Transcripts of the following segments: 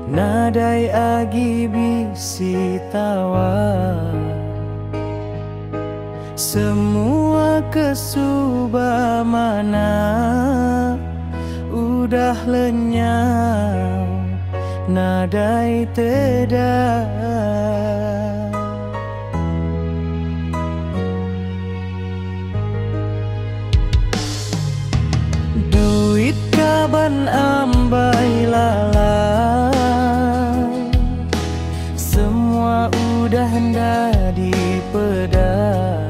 nadai agi bisi tawa. Semua kesuba mana udah lenyap, nadai tidak. Duit kaban ambai lala, semua udah hendak dipedar.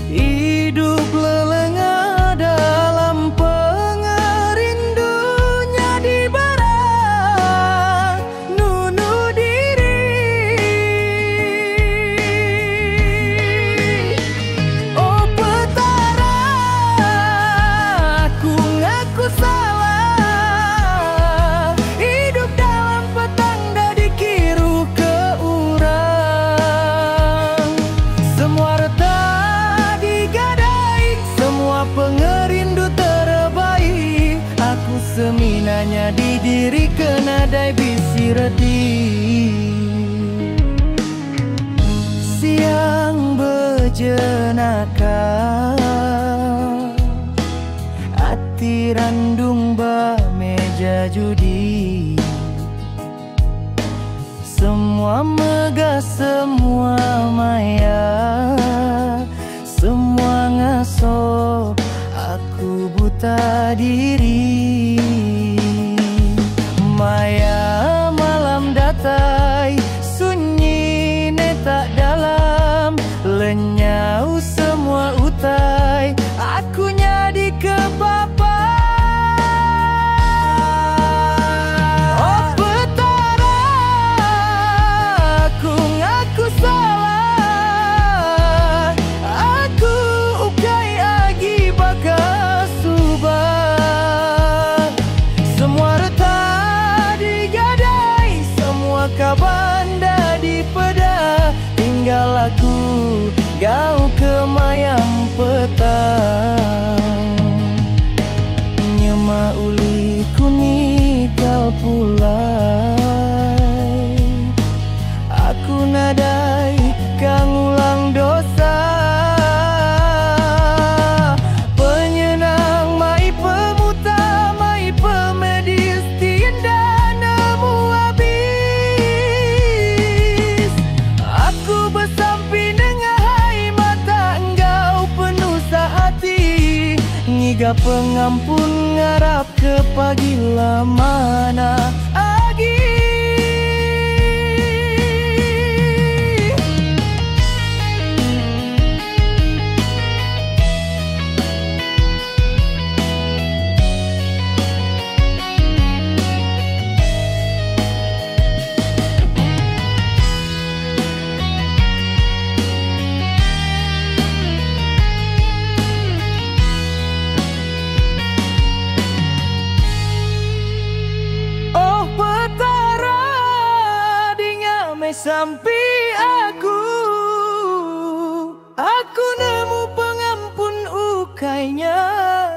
Hidup lelengah dalam pengerindunya di barat nunu diri. Oh petara, aku ngaku salah. Hidup dalam petang dah dikiru ke urang. Semua retak digadai, semua pengerindu terbaik. Aku seminanya di diri kenadai bisi reti. Siang berjenaka, hati randung ba meja judi. Semua megah, semua maya, semua ngaso, aku buta diri. Maya malam datai, sunyi ne tak dalam, lenyau semua utai, aku nyadi kebapa. Oh petara, aku ngaku salah. Aku ukai agi bakal subah. Semua retak digadai, semua kabanda dipeda. Tinggal aku gau ke mayang petang. Nyema uli kunikal pulai, aku nadai kang ulang dosa. Penyenang mai pemuta, mai pemedis, tiada nemu habis. Aku bersampi dengan hai mata engkau penuh sehati. Ngiga pengampun ngarap ke pagi lamana agi. Oh petara, dingamai sampai aku nemu pengampun ukainya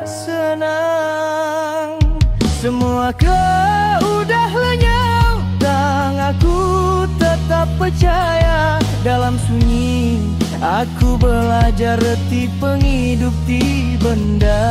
senang. Semua kau udah lenyap, tang aku tetap percaya. Dalam sunyi aku belajar reti penghidup di benda.